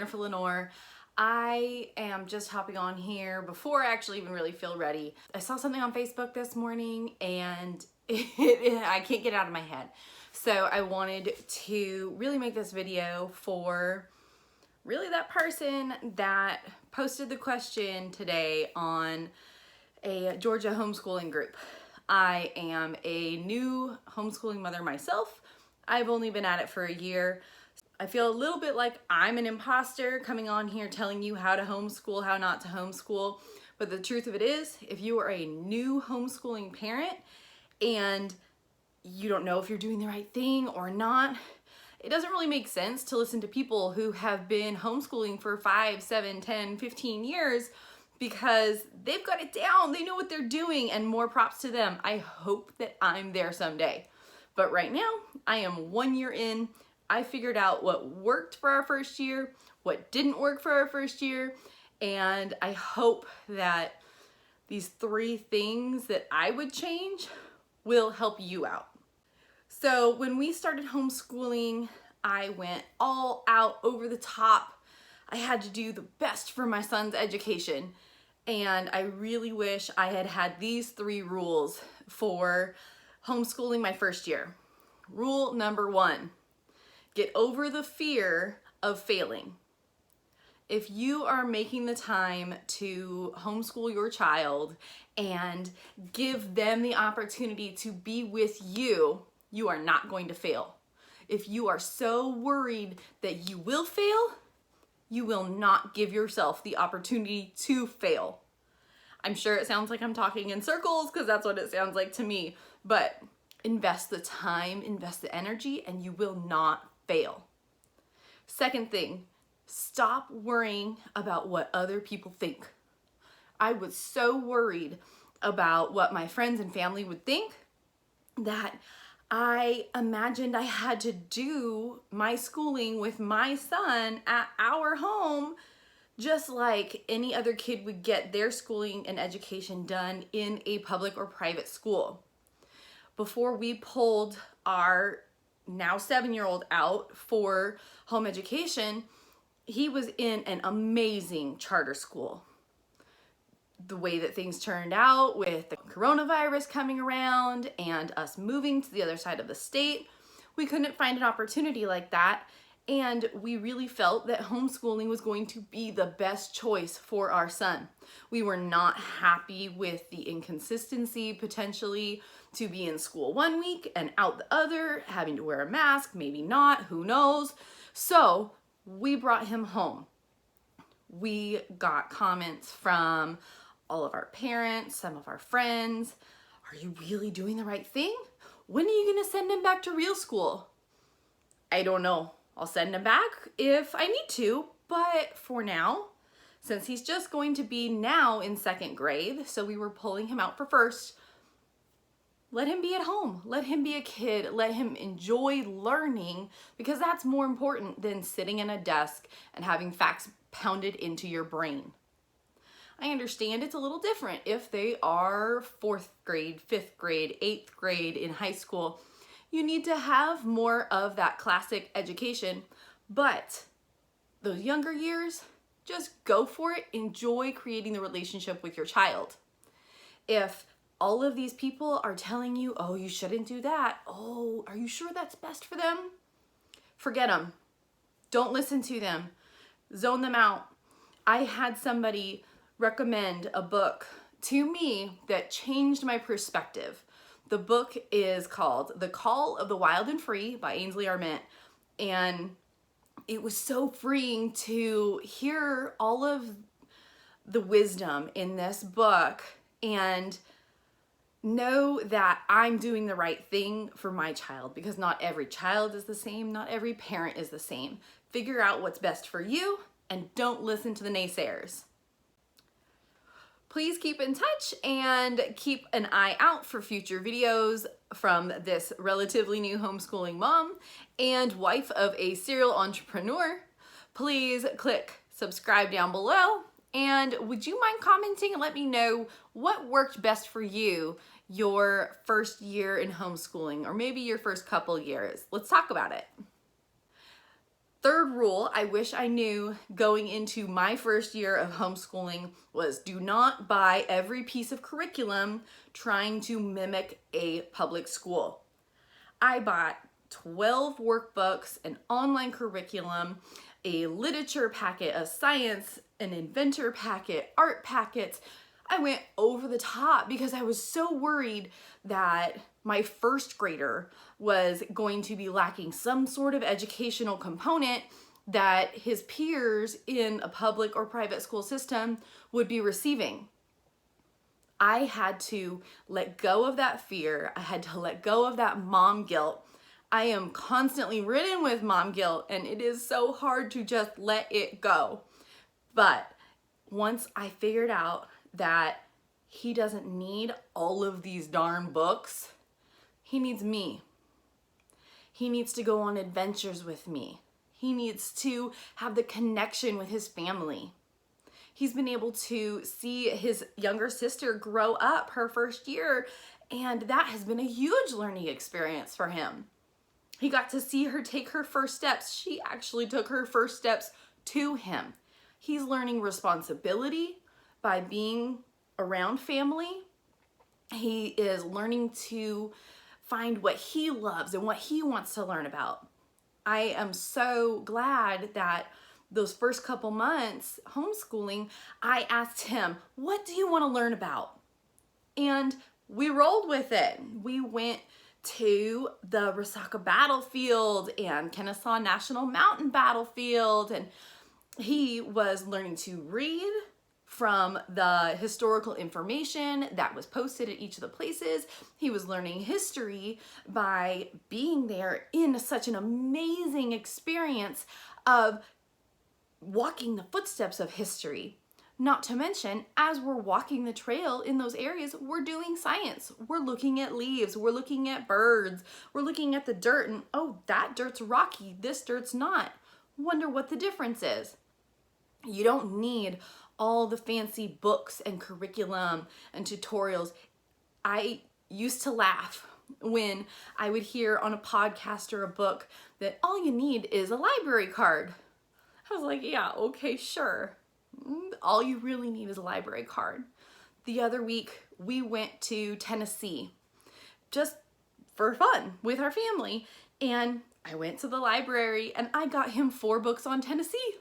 Jennifer LeNoirs. I am just hopping on here before I actually even really feel ready. I saw something on Facebook this morning and I can't get it out of my head. So I wanted to really make this video for really that person that posted the question today on a Georgia homeschooling group. I am a new homeschooling mother myself. I've only been at it for a year. I feel a little bit like I'm an imposter coming on here telling you how to homeschool, how not to homeschool. But the truth of it is, if you are a new homeschooling parent and you don't know if you're doing the right thing or not, it doesn't really make sense to listen to people who have been homeschooling for 5, 7, 10, 15 years because they've got it down. They know what they're doing, and more props to them. I hope that I'm there someday. But right now, I am 1 year in. I figured out what worked for our first year, what didn't work for our first year, and I hope that these 3 things that I would change will help you out. So when we started homeschooling, I went all out over the top. I had to do the best for my son's education, and I really wish I had had these 3 rules for homeschooling my first year. Rule number 1, get over the fear of failing. If you are making the time to homeschool your child and give them the opportunity to be with you, you are not going to fail. If you are so worried that you will fail, you will not give yourself the opportunity to fail. I'm sure it sounds like I'm talking in circles because that's what it sounds like to me, but invest the time, invest the energy, and you will not fail. Second thing, stop worrying about what other people think. I was so worried about what my friends and family would think that I imagined I had to do my schooling with my son at our home just like any other kid would get their schooling and education done in a public or private school. Before we pulled our now 7-year-old out for home education, he was in an amazing charter school. The way that things turned out with the coronavirus coming around and us moving to the other side of the state, we couldn't find an opportunity like that. And we really felt that homeschooling was going to be the best choice for our son. We were not happy with the inconsistency potentially to be in school 1 week and out the other, having to wear a mask, maybe not, who knows. So we brought him home. We got comments from all of our parents, some of our friends. Are you really doing the right thing? When are you gonna send him back to real school? I don't know. I'll send him back if I need to, but for now, since he's just going to be now in 2nd grade, so we were pulling him out for first, let him be at home. Let him be a kid. Let him enjoy learning, because that's more important than sitting in a desk and having facts pounded into your brain. I understand it's a little different if they are 4th grade, 5th grade, 8th grade in high school. You need to have more of that classic education, but those younger years, just go for it. Enjoy creating the relationship with your child. If all of these people are telling you, oh, you shouldn't do that. Oh, are you sure that's best for them? Forget them. Don't listen to them. Zone them out. I had somebody recommend a book to me that changed my perspective. The book is called The Call of the Wild and Free by Ainsley Arment, and it was so freeing to hear all of the wisdom in this book and know that I'm doing the right thing for my child, because not every child is the same, not every parent is the same. Figure out what's best for you and don't listen to the naysayers. Please keep in touch and keep an eye out for future videos from this relatively new homeschooling mom and wife of a serial entrepreneur. Please click subscribe down below, and would you mind commenting and let me know what worked best for you your first year in homeschooling, or maybe your first couple years. Let's talk about it. Third rule I wish I knew going into my first year of homeschooling was do not buy every piece of curriculum trying to mimic a public school. I bought 12 workbooks, an online curriculum, a literature packet, a science, an inventor packet, art packets. I went over the top because I was so worried that my first grader was going to be lacking some sort of educational component that his peers in a public or private school system would be receiving. I had to let go of that fear. I had to let go of that mom guilt. I am constantly ridden with mom guilt, and it is so hard to just let it go. But once I figured out that he doesn't need all of these darn books, he needs me. He needs to go on adventures with me. He needs to have the connection with his family. He's been able to see his younger sister grow up her first year, and that has been a huge learning experience for him. He got to see her take her first steps. She actually took her first steps to him. He's learning responsibility by being around family. He is learning to find what he loves and what he wants to learn about. I am so glad that those first couple months homeschooling, I asked him, what do you want to learn about? And we rolled with it. We went to the Resaca battlefield and Kennesaw National Mountain battlefield, and he was learning to read from the historical information that was posted at each of the places. He was learning history by being there in such an amazing experience of walking the footsteps of history. Not to mention, as we're walking the trail in those areas, we're doing science. We're looking at leaves, we're looking at birds, we're looking at the dirt, and oh, that dirt's rocky, this dirt's not. Wonder what the difference is. You don't need all the fancy books and curriculum and tutorials. I used to laugh when I would hear on a podcast or a book that all you need is a library card. I was like, yeah, okay, sure. All you really need is a library card. The other week, we went to Tennessee just for fun with our family. And I went to the library and I got him 4 books on Tennessee.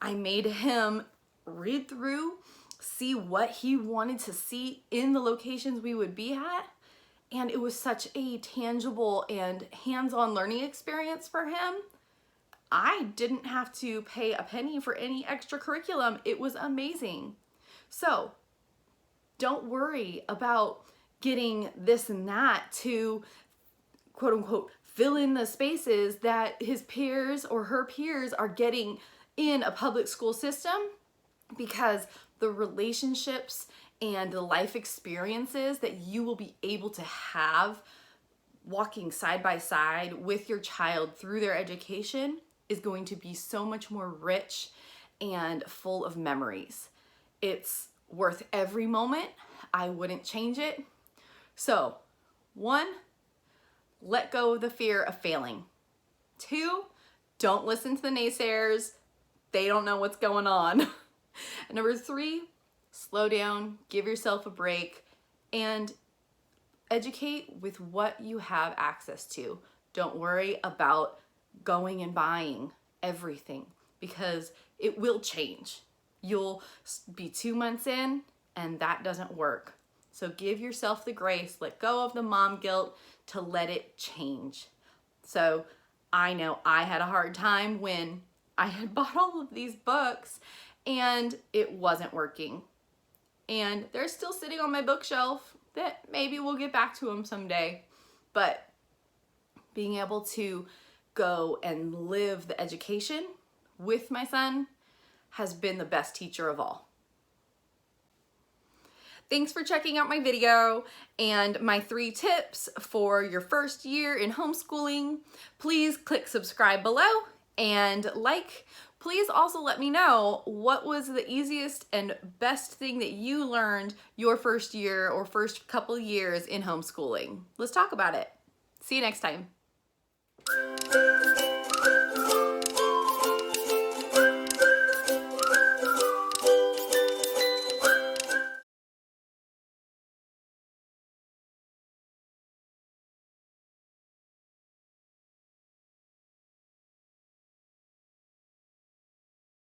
I made him read through, see what he wanted to see in the locations we would be at. And it was such a tangible and hands-on learning experience for him. I didn't have to pay a penny for any extra curriculum. It was amazing. So don't worry about getting this and that to quote unquote fill in the spaces that his peers or her peers are getting in a public school system, because the relationships and the life experiences that you will be able to have walking side by side with your child through their education is going to be so much more rich and full of memories. It's worth every moment. I wouldn't change it. So, 1, let go of the fear of failing. 2, don't listen to the naysayers. They don't know what's going on. And number 3, slow down, give yourself a break, and educate with what you have access to. Don't worry about going and buying everything, because it will change. You'll be 2 months in and that doesn't work. So give yourself the grace, let go of the mom guilt to let it change. So I know I had a hard time when I had bought all of these books and it wasn't working. And they're still sitting on my bookshelf that maybe we'll get back to them someday. But being able to go and live the education with my son has been the best teacher of all. Thanks for checking out my video and my 3 tips for your first year in homeschooling. Please click subscribe below and like. Please also let me know what was the easiest and best thing that you learned your first year or first couple years in homeschooling. Let's talk about it. See you next time.